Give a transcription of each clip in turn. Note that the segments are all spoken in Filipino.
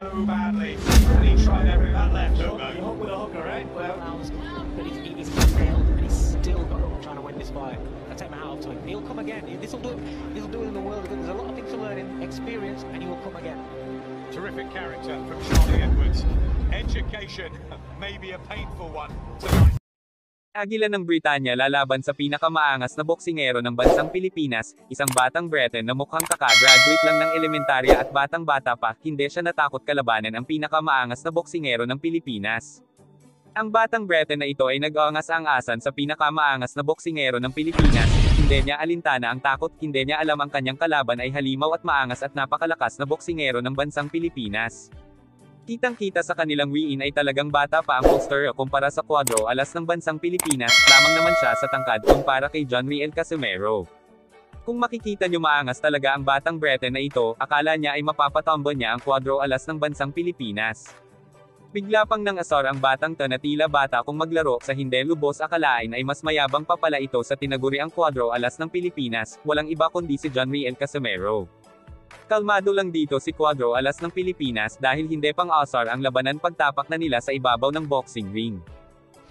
So badly, and he tried every that left hook. You hook with a hooker, right? Well, but he's failed, and he's still trying to win this fight. I take my hat off to him. He'll come again. This will do it in the world. There's a lot of things to learn in experience, and he will come again. Terrific character from Charlie Edwards. Education may be a painful one tonight. Agila ng Britanya lalaban sa pinakamaangas na boksingero ng bansang Pilipinas, isang batang Briton na mukhang kaka-graduate lang ng elementarya at batang-bata pa, hindi siya natakot kalabanan ang pinakamaangas na boksingero ng Pilipinas. Ang batang Briton na ito ay nag-aangas-angasan sa pinakamaangas na boksingero ng Pilipinas, hindi niya alintana ang takot, hindi niya alam ang kanyang kalaban ay halimaw at maangas at napakalakas na boksingero ng bansang Pilipinas. Kitang-kita sa kanilang wiin ay talagang bata pa ang poster kumpara sa Cuadro Alas ng bansang Pilipinas, lamang naman siya sa tangkad kumpara kay John Riel Casimero. Kung makikita nyo maangas talaga ang batang Briton na ito, akala niya ay mapapatombo niya ang Cuadro Alas ng bansang Pilipinas. Bigla pang nangasar ang batang to na tila bata kung maglaro sa hindi lubos akalain ay mas mayabang pa pala ito sa tinaguriang Cuadro Alas ng Pilipinas, walang iba kundi si John Riel Casimero. Kalmado lang dito si Cuadro Alas ng Pilipinas dahil hindi pang asar ang labanan pagtapak na nila sa ibabaw ng boxing ring.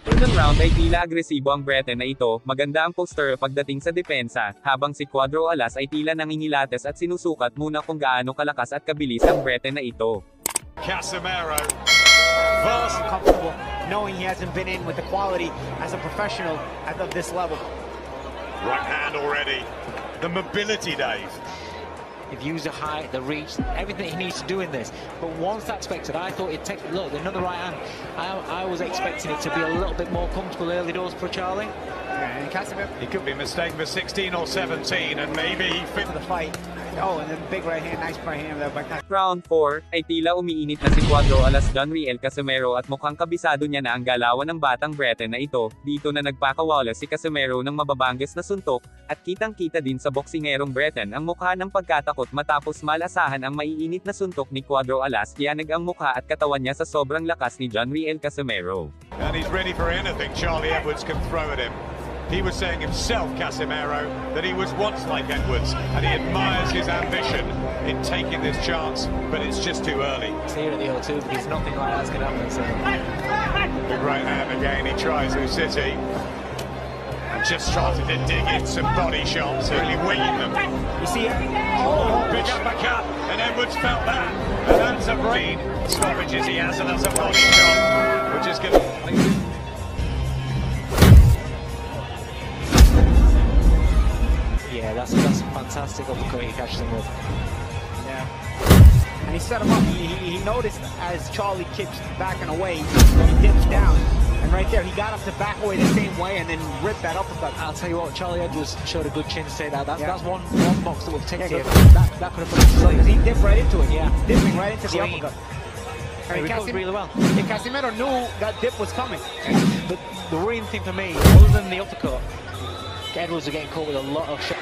Unang round ay tila agresibo ang Briton na ito, maganda ang poster pagdating sa depensa, habang si Cuadro Alas ay tila nangingilates at sinusukat muna kung gaano kalakas at kabilis ang Briton na ito. Casimero, Vast comfortable knowing he hasn't been in with the quality as a professional at this level. right hand already. The mobility, Dave. He've used the height, the reach, everything he needs to do in this. But once that's expected, I thought it'd take, look, another right hand. I was expecting it to be a little bit more comfortable early doors for Charlie. Yeah, and Casimir, he could be mistaken for 16 or 17, and maybe he fit for the fight. Oh, and then big right hand, nice right hand there by Casimir. Round 4, ay tila umiinit na si Cuadro Alas John Riel Casimero at mukhang kabisado niya na ang galawan ng batang Briton na ito, dito na nagpakawala si Casimero ng mababangges na suntok, at kitang-kita din sa boksingerong Briton ang mukha ng pagkatakot matapos malasahan ang maiinit na suntok ni Cuadro Alas, yanag ang mukha at katawan niya sa sobrang lakas ni John Riel Casimero. and he's ready for anything Charlie Edwards can throw at him. He was saying himself, Casimero, that he was once like Edwards, and he admires his ambition in taking this chance, but it's just too early. It's here at the O2, but there's nothing like that's going to happen. So. Big right hand again, he tries City. And just started to dig in some body shots, really winging them. You see it? Oh, big uppercut, and Edwards felt that. And that's a brain stoppages he has, and that's a body shot, which is going to... Yeah, that's a fantastic uppercut he catches him with. Yeah. And he set him up. He noticed as Charlie kicks back and away, he dips down. And right there, he got up to back away the same way and then ripped that uppercut. I'll tell you what, Charlie Edwards showed a good chin to say that. That's one box that will take Yeah, it. That could have put him Because he dipped right into it. Yeah. Dipping right into the Clean. uppercut. He recovered really well. And Casimero knew that dip was coming. But the worrying thing for me, other than the uppercut, Edwards are getting caught with a lot of shots.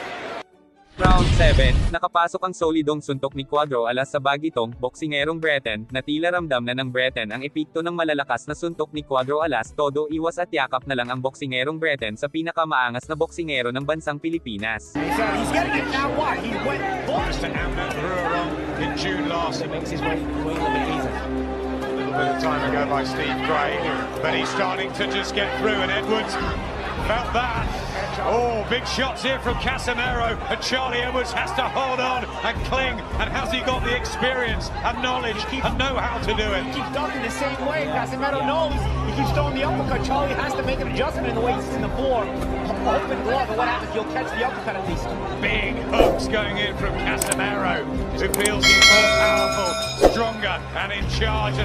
Round 7, nakapasok ang solidong suntok ni Cuadro Alas sa bagitong, boksingerong Briton, na tila ramdam na ng Briton ang epekto ng malalakas na suntok ni Cuadro Alas, todo iwas at yakap na lang ang boksingerong Briton sa pinakamaangas na boksingero ng bansang Pilipinas. He's getting it now. What? He went Just to Amnat Ruarong in June last. It makes his way a little bit easier. A little bit of time ago by Steve Gray, but he's starting to just get through, and Edwards felt that. Oh, big shots here from Casimero, and Charlie Edwards has to hold on and cling, and has he got the experience and knowledge and know how to do it? He keeps ducking the same way. Casimero knows he keeps throwing the uppercut. Charlie has to make an adjustment in the way he's in the floor. Open glove, and what happens? You'll catch the uppercut at least. Big hooks going in from Casimero, who feels he's more powerful, stronger, and in charge.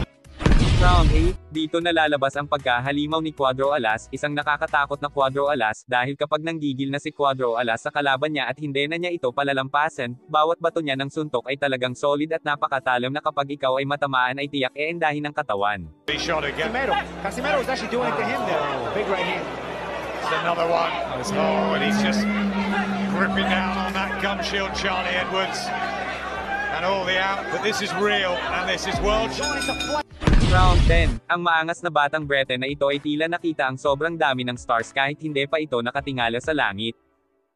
Round 8, dito nalalabas ang pagkahalimaw ni Cuadro Alas, isang nakakatakot na Cuadro Alas, dahil kapag nanggigil na si Cuadro Alas sa kalaban niya at hindi na niya ito palalampasan, bawat bato niya ng suntok ay talagang solid at napakatalim na kapag ikaw ay matamaan ay tiyak eendahin ng katawan. Casimero was actually doing it to him there. Big right hand. It's another one. Oh, and he's just gripping down on that gum shield, Charlie Edwards. And all the out, but this is real, and this is world. Round 10, ang maangas na batang Briton na ito ay tila nakita ang sobrang dami ng stars kahit hindi pa ito nakatingala sa langit.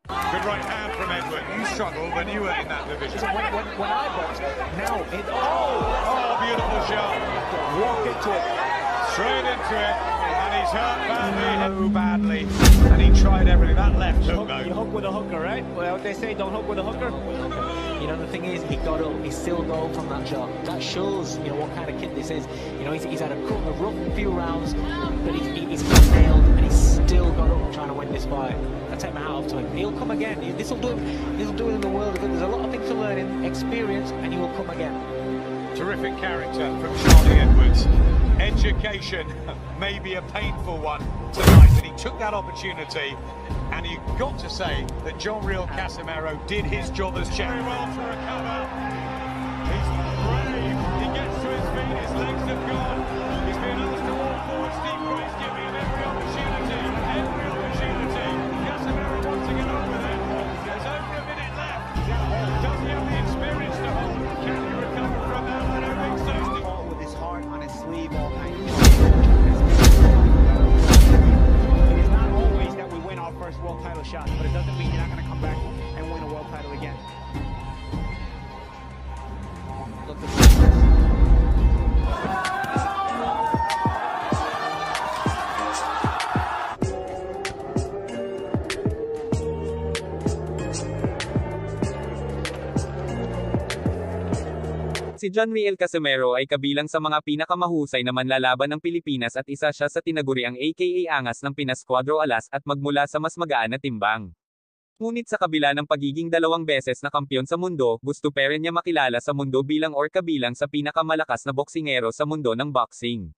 Good right hand from Edward. You struggled when you were in that division. When I boxed, now Oh, beautiful walked into it. Straight into it, and he's hurt badly, and he tried everything. That left hook, You though. hook with a hooker, right? Well, they say don't hook with a hooker. You know, the thing is, he got up, he still got up from that shot. That shows, you know, what kind of kid this is. You know, he's had a rough few rounds, but he's been nailed, and he's still got up trying to win this fight. I take my hat off to him. He'll come again. This will do him in the world of good. There's a lot of things to learn in experience, and he will come again. Terrific character from Charlie Edwards. Education may be a painful one tonight, and he took that opportunity. And you've got to say that John Real Casimero did his job as champion. Very well to recover. He's brave. He gets to his feet. His legs have gone. He's been asked to walk forward. Steve Gray's giving him every opportunity. Every opportunity. Casimero wants to get on with it. There's over a minute left. Does he have the experience to hold? Can he recover from that? I don't think so. With his heart on his sleeve all night. It is not always that we win our first world title shot, but it doesn't mean you're not going to come back and win a world title again. Look at Si John Riel Casimero ay kabilang sa mga pinakamahusay na manlalaban ng Pilipinas at isa siya sa tinaguriang AKA Angas ng Pinas Cuadro Alas at magmula sa mas magaan na timbang. Ngunit sa kabila ng pagiging 2 beses na kampiyon sa mundo, gusto pa rin niya makilala sa mundo bilang or kabilang sa pinakamalakas na boksingero sa mundo ng boxing.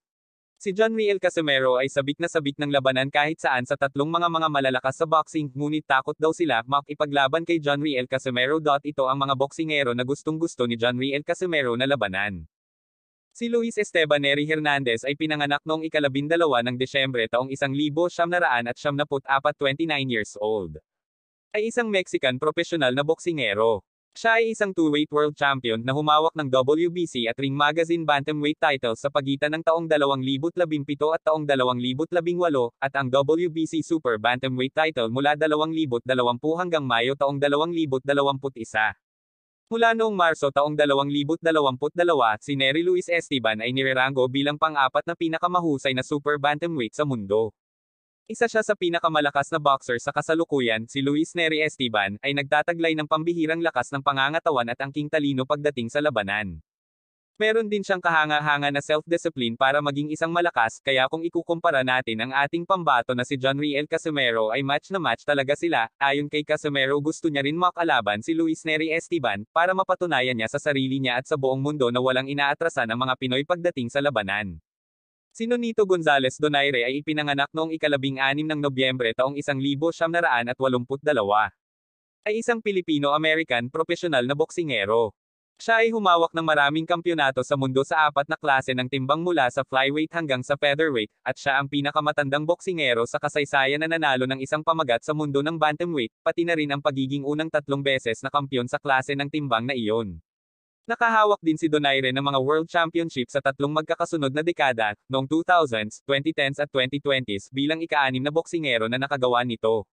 Si John Riel Casimero ay sabik ng labanan kahit saan sa 3 mga malalakas sa boxing, ngunit takot daw sila makipaglaban kay John Riel Casimero. Ito ang mga boksingero na gustong-gusto ni John Riel Casimero na labanan. Si Luis Esteban Neri Hernandez ay pinanganak noong 12 ng Desyembre taong 1974, 29 years old. Ay isang Mexican profesional na boksingero. Siya ay isang two-weight world champion na humawak ng WBC at Ring Magazine bantamweight titles sa pagitan ng taong 2017 at taong 2018 at ang WBC Super Bantamweight title mula 2020 hanggang Mayo taong 2021. Mula noong Marso taong 2022, si Nery Luis Esteban ay nirerango bilang pang-4 na pinakamahusay na super bantamweight sa mundo. Isa siya sa pinakamalakas na boxer sa kasalukuyan. Si Luis Nery Esteban ay nagtataglay ng pambihirang lakas ng pangangatawan at angking talino pagdating sa labanan. Meron din siyang kahanga-hanga na self-discipline para maging isang malakas, kaya kung ikukumpara natin ang ating pambato na si John Riel Casimero ay match na match talaga sila. Ayon kay Casimero, gusto niya rin makalaban si Luis Nery Esteban para mapatunayan niya sa sarili niya at sa buong mundo na walang inaatrasan ang mga Pinoy pagdating sa labanan. Si Nonito Gonzales Donaire ay ipinanganak noong 16 ng Nobyembre taong 1982. Ay isang Pilipino-American profesional na boksingero. Siya ay humawak ng maraming kampyonato sa mundo sa 4 na klase ng timbang mula sa flyweight hanggang sa featherweight, at siya ang pinakamatandang boksingero sa kasaysayan na nanalo ng isang pamagat sa mundo ng bantamweight, pati na rin ang pagiging unang 3 beses na kampyon sa klase ng timbang na iyon. Nakahawak din si Donaire ng mga World Championship sa 3 magkakasunod na dekada, noong 2000s, 2010s at 2020s, bilang ika-6 na boksingero na nakagawa nito.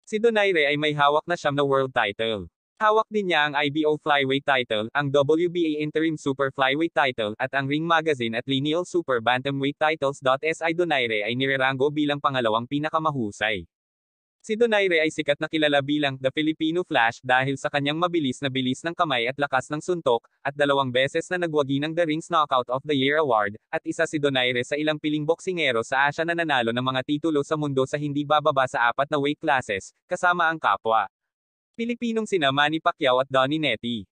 Si Donaire ay may hawak na 9 na world title. Hawak din niya ang IBO Flyweight title, ang WBA Interim Super Flyweight title, at ang Ring Magazine at Lineal Super Bantamweight titles. Si Donaire ay nirerango bilang pangalawang pinakamahusay. Si Donaire ay sikat na kilala bilang The Filipino Flash dahil sa kanyang mabilis na bilis ng kamay at lakas ng suntok, at 2 beses na nagwagi ng The Rings Knockout of the Year Award, at isa si Donaire sa ilang piling boksingero sa Asia na nanalo ng mga titulo sa mundo sa hindi bababa sa 4 na weight classes, kasama ang kapwa Pilipinong sina Manny Pacquiao at Donnie Netty.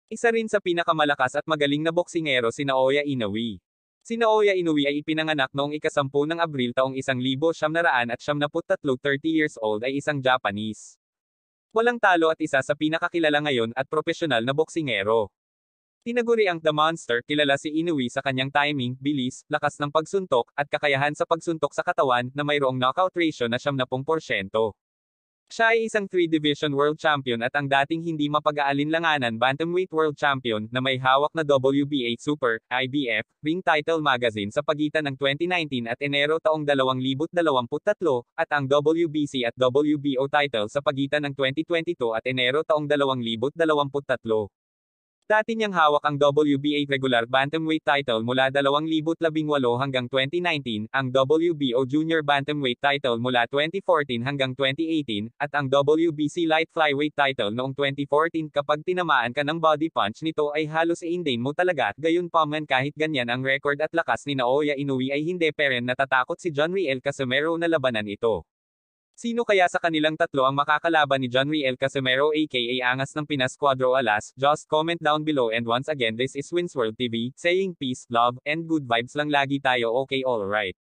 Isa rin sa pinakamalakas at magaling na boksingero si Naoya Inoue. Si Naoya Inoue ay ipinanganak noong 10 ng Abril taong 1973, 30 years old, ay isang Japanese. Walang talo at isa sa pinakakilala ngayon at profesional na boksingero. Tinaguri ang The Monster. Kilala si Inoue sa kanyang timing, bilis, lakas ng pagsuntok, at kakayahan sa pagsuntok sa katawan na mayroong knockout ratio na 70%. Siya ay isang 3-division world champion at ang dating hindi mapag-aalinlanganan bantamweight world champion na may hawak na WBA Super, IBF, Ring Title Magazine sa pagitan ng 2019 at Enero taong 2023, at ang WBC at WBO title sa pagitan ng 2022 at Enero taong 2023. Dati niyang hawak ang WBA regular bantamweight title mula 2018 hanggang 2019, ang WBO junior bantamweight title mula 2014 hanggang 2018, at ang WBC light flyweight title noong 2014. Kapag tinamaan ka ng body punch nito ay halos iindain mo talaga, at gayunpaman kahit ganyan ang record at lakas ni Naoya Inoue ay hindi pa rin natatakot si John Riel Casimero na labanan ito. Sino kaya sa kanilang tatlo ang makakalaban ni John Riel Casimero aka Angas ng Pinas Cuadro Alas? Just comment down below, and once again, this is Winsworld TV, saying peace, love, and good vibes lang lagi tayo. Okay, alright.